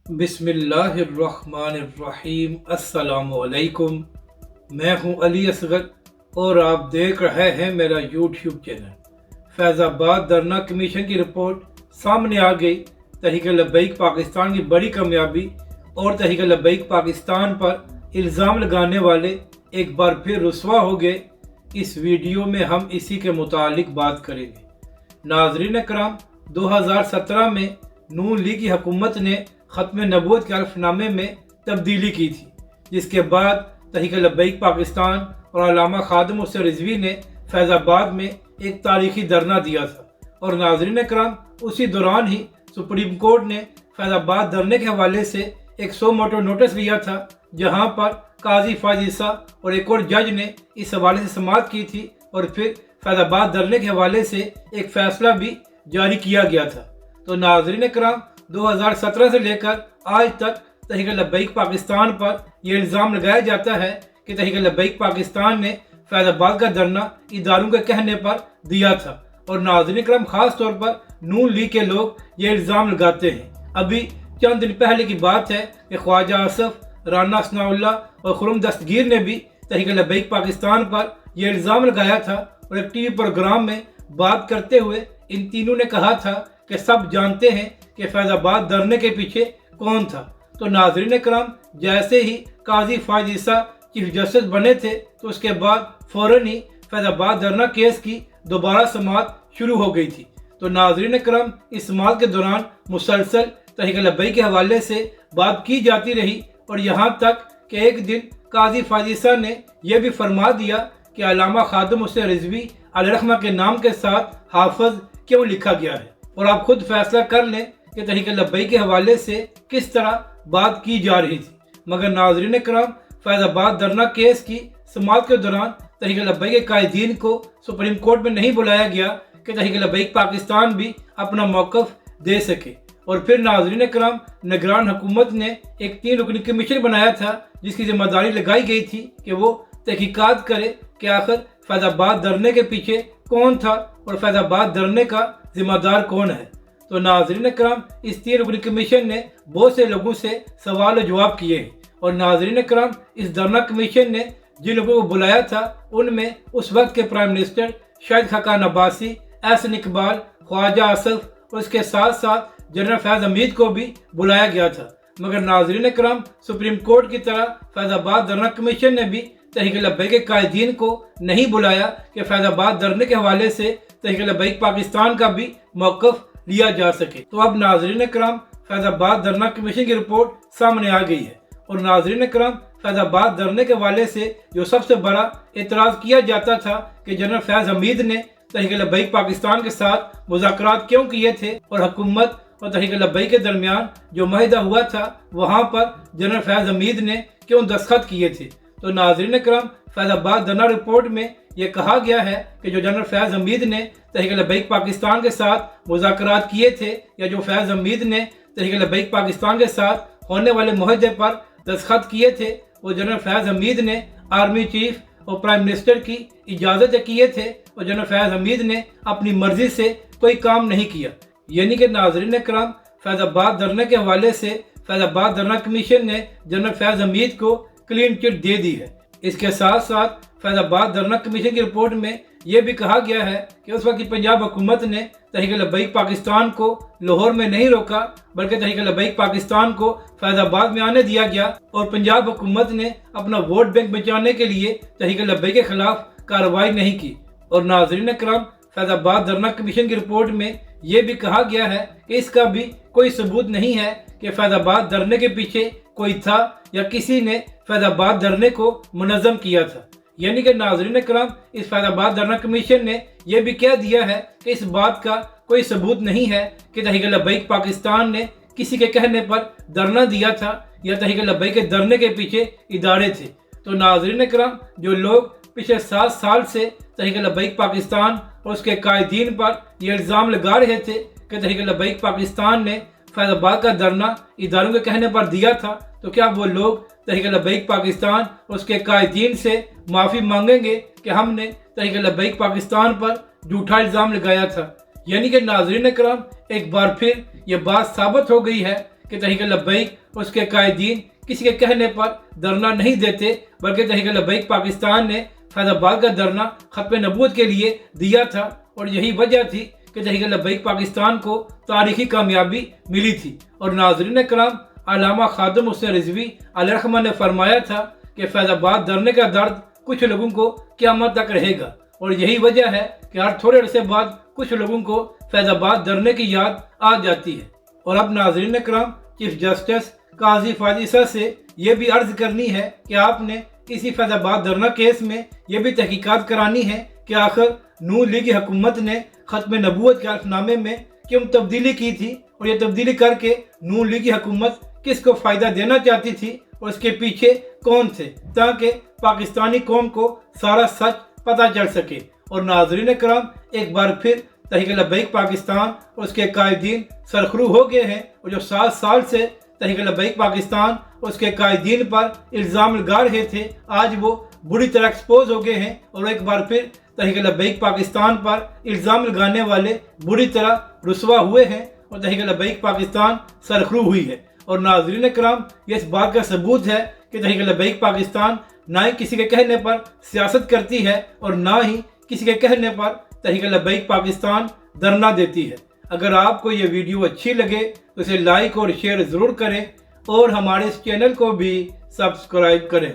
बिस्मिल्लाहिर्रहमानिर्रहीम। अस्सलाम वालेकुम। मैं हूं अली असगर और आप देख रहे हैं मेरा यूट्यूब चैनल। फैज़ाबाद धरना कमीशन की रिपोर्ट सामने आ गई। तहरीक लब्बैक पाकिस्तान की बड़ी कामयाबी और तहरीक लब्बैक पाकिस्तान पर इल्ज़ाम लगाने वाले एक बार फिर रुसवा हो गए। इस वीडियो में हम इसी के मुतालिक बात करेंगे। नाज़रीन कराम, 2017 में नून लीग की हुकूमत ने ख़त्म नबूवत के हल्फनामे में तब्दीली की थी, जिसके बाद तहरीक लब्बैक पाकिस्तान और अल्लामा खादिम हुसैन रिजवी ने फैज़ाबाद में एक तारीखी धरना दिया था। और नाज़रीन कराम, उसी दौरान ही सुप्रीम कोर्ट ने फैज़ाबाद धरने के हवाले से एक सो मोटो नोटिस लिया था, जहां पर काजी फायज ईसा और एक और जज ने इस हवाले से समाअत की थी और फिर फैज़ाबाद धरने के हवाले से एक फ़ैसला भी जारी किया गया था। तो नाज़रीन कराम, 2017 से लेकर आज तक तहरीक लब्बैक पाकिस्तान पर यह इल्ज़ाम लगाया जाता है कि तहरीक लब्बैक पाकिस्तान ने फैज़ाबाद का धरना इदारों के कहने पर दिया था। और नाज़रीन कराम, ख़ास तौर पर नून लीग के लोग ये इल्ज़ाम लगाते हैं। अभी चंद दिन पहले की बात है कि ख्वाजा आसफ, राना सनाउल्लाह और खुर्रम दस्तगीर ने भी तहरीक लब्बैक पाकिस्तान पर यह इल्ज़ाम लगाया था और एक टीवी प्रोग्राम में बात करते हुए इन तीनों ने कहा था कि सब जानते हैं कि फैज़ाबाद धरने के पीछे कौन था। तो नाज़रीन कराम, जैसे ही काजी फायज ईसा चीफ जस्टिस बने थे तो उसके बाद फ़ौरन ही फैज़ाबाद धरना केस की दोबारा समाअत शुरू हो गई थी। तो नाज़रीन कराम, इस समाअत के दौरान मुसलसल तहरीक लब्बैक के हवाले से बात की जाती रही और यहाँ तक कि एक दिन काजी फायज ईसा ने यह भी फरमा दिया कि अल्लामा खादिम हुसैन रिजवी अलैहिर्रहमा के नाम के साथ हाफिज क्यों लिखा गया है। और आप खुद फैसला कर लें कि तहरीक लब्बैक के हवाले से किस तरह बात की जा रही थी। मगर नाज़रीन कराम, फैज़ाबाद धरना केस की समाअत के दौरान तहरीक लब्बैक के कायदीन को सुप्रीम कोर्ट में नहीं बुलाया गया कि तहरीक लब्बैक पाकिस्तान भी अपना मौक़िफ़ दे सके। और फिर नाज़रीन कराम, निगरान हुकूमत ने एक 3 रुकनी कमीशन बनाया था, जिसकी जिम्मेदारी लगाई गई थी कि वो तहकीकात करे कि आखिर फैज़ाबाद धरने के पीछे कौन था और फैज़ाबाद धरने का जिम्मेदार कौन है। तो नाज़रीन कराम, इस 3 रुकनी कमीशन ने बहुत से लोगों से सवाल और जवाब किए हैं। और नाज़रीन कराम, इस धरना कमीशन ने जिन लोगों को बुलाया था उनमें उस वक्त के प्राइम मिनिस्टर शाहिद खाकान अब्बासी, एहसन इकबाल, ख्वाजा आसफ और उसके साथ साथ जनरल फैज़ हमीद को भी बुलाया गया था। मगर नाज़रीन कराम, सुप्रीम कोर्ट की तरह फैज़ाबाद धरना कमीशन ने भी तहरीक लब्बैक के कायदीन को नहीं बुलाया कि फैज़ाबाद धरने के हवाले से तहरीक लब्बैक पाकिस्तान का भी मौक़िफ़ लिया जा सके। तो अब नाज़रीन कराम, फैज़ाबाद धरना कमीशन की रिपोर्ट सामने आ गई है। और नाज़रीन कराम, फैज़ाबाद धरने के हवाले से जो सबसे बड़ा एतराज़ किया जाता था कि जनरल फैज़ हमीद ने तहरीक लब्बैक पाकिस्तान के साथ मुज़ाकरात क्यों किए थे और हुकूमत और तहरीक लब्बैक के दरमियान जो माहिदा हुआ था वहाँ पर जनरल फैज़ हमीद ने क्यों दस्तखत किए थे। तो नाज़रीन कराम, फैज़ाबाद धरना रिपोर्ट में यह कहा गया है कि जो जनरल फैज़ हमीद ने तहरीक लब्बैक पाकिस्तान के साथ मुज़ाकरात किए थे या जो फैज़ हमीद ने तहरीक लब्बैक पाकिस्तान के साथ होने वाले मुआहदे पर दस्तखत किए थे, वो जनरल फैज़ हमीद ने आर्मी चीफ और प्राइम मिनिस्टर की इजाज़त से किए थे और जनरल फैज़ हमीद ने अपनी मर्जी से कोई काम नहीं किया। यानी कि नाज़रीन कराम, फैज़ाबाद धरने के हवाले से फैज़ाबाद धरना कमीशन ने जनरल फैज़ हमीद को क्लीन चिट दे दी है। इसके साथ साथ फैज़ाबाद धरना कमीशन की रिपोर्ट में यह भी कहा गया है कि उस वक्त की पंजाब हुकूमत ने तहरीक लब्बैक पाकिस्तान को लाहौर में नहीं रोका, बल्कि तहरीक लब्बैक पाकिस्तान को फैज़ाबाद में आने दिया गया और पंजाब हुकूमत ने अपना वोट बैंक बचाने के लिए तहरीक लब्बैक के खिलाफ कार्रवाई नहीं की। और नाज़रीन कराम, फैज़ाबाद धरना कमीशन की रिपोर्ट में यह भी कहा गया है कि इसका भी कोई सबूत नहीं है कि फैज़ाबाद धरने के पीछे कोई था या किसी ने फैज़ाबाद धरने को मुनज़्ज़म किया था। यानी कि नाज़रीन कराम, इस फैज़ाबाद धरना कमीशन ने यह भी कह दिया है कि इस बात का कोई सबूत नहीं है कि तहरीक लब्बैक पाकिस्तान ने किसी के कहने पर धरना दिया था या तहरीक लब्बैक के धरने के पीछे इदारे थे। तो नाज़रीन कराम, जो लोग पिछले 7 साल से तहरीक लब्बैक पाकिस्तान और उसके कायदीन पर यह इल्ज़ाम लगा रहे थे कि तहरीक लब्बैक पाकिस्तान ने फैज़ाबाद का धरना इदारों के कहने पर दिया था, तो क्या वो लोग तहरीक लब्बैक पाकिस्तान और उसके कायदीन से माफ़ी मांगेंगे कि हमने तहरीक लब्बैक पाकिस्तान पर झूठा इल्ज़ाम लगाया था। यानी कि नाज़रीन कराम, एक बार फिर ये बात साबित हो गई है کہ तहरीक लब्बैक और उसके कायदीन किसी के कहने पर धरना नहीं देते, बल्कि तहरीक लब्बैक पाकिस्तान ने फैज़ाबाद का धरना खत्म नबूवत के लिए दिया था और यही वजह थी कि तहरीक लब्बैक पाकिस्तान को तारीखी कामयाबी मिली थी। और नाज़रीन कराम, अल्लामा खादिम हुसैन रिज़वी अलैहिर्रहमा ने फरमाया था कि फैज़ाबाद धरने का दर्द कुछ लोगों को क़यामत तक रहेगा, और यही वजह है कि हर थोड़े अरसे बाद कुछ लोगों को फैज़ाबाद धरने की याद आ जाती है। और अब नाज़रीन कराम, चीफ जस्टिस काजी फाजिल ईसा से ये भी अर्ज करनी है कि आपने इसी फैज़ाबाद धरना केस में ये भी तहकीकात करानी है कि आखिर नून लीग हुकूमत ने खत्म नबूवत के हल्फनामे में क्यों तब्दीली की थी, और ये तब्दीली करके नून लीग हुकूमत किसको फ़ायदा देना चाहती थी और उसके पीछे कौन थे, ताकि पाकिस्तानी कौम को सारा सच पता चल सके। और नाज़रीन कराम, एक बार फिर तहरीक लब्बैक पाकिस्तान और उसके कायदीन सरखरू हो गए हैं, और जो 7 साल से तहरीक लब्बैक पाकिस्तान और उसके कायदीन पर इल्ज़ाम लगा रहे थे, आज वो बुरी तरह एक्सपोज हो गए हैं। और एक बार फिर तहरीक लब्बैक पाकिस्तान पर इल्ज़ाम लगाने वाले बुरी तरह रुसवा हुए हैं और तहरीक लब्बैक पाकिस्तान सरखरू हुई है। और नाज़रीन कराम, ये इस बात का सबूत है कि तहरीक लब्बैक पाकिस्तान ना ही किसी के कहने पर सियासत करती है और ना ही किसी के कहने पर तहरीक लब्बैक पाकिस्तान धरना देती है। अगर आपको ये वीडियो अच्छी लगे तो इसे लाइक और शेयर ज़रूर करें और हमारे इस चैनल को भी सब्सक्राइब करें।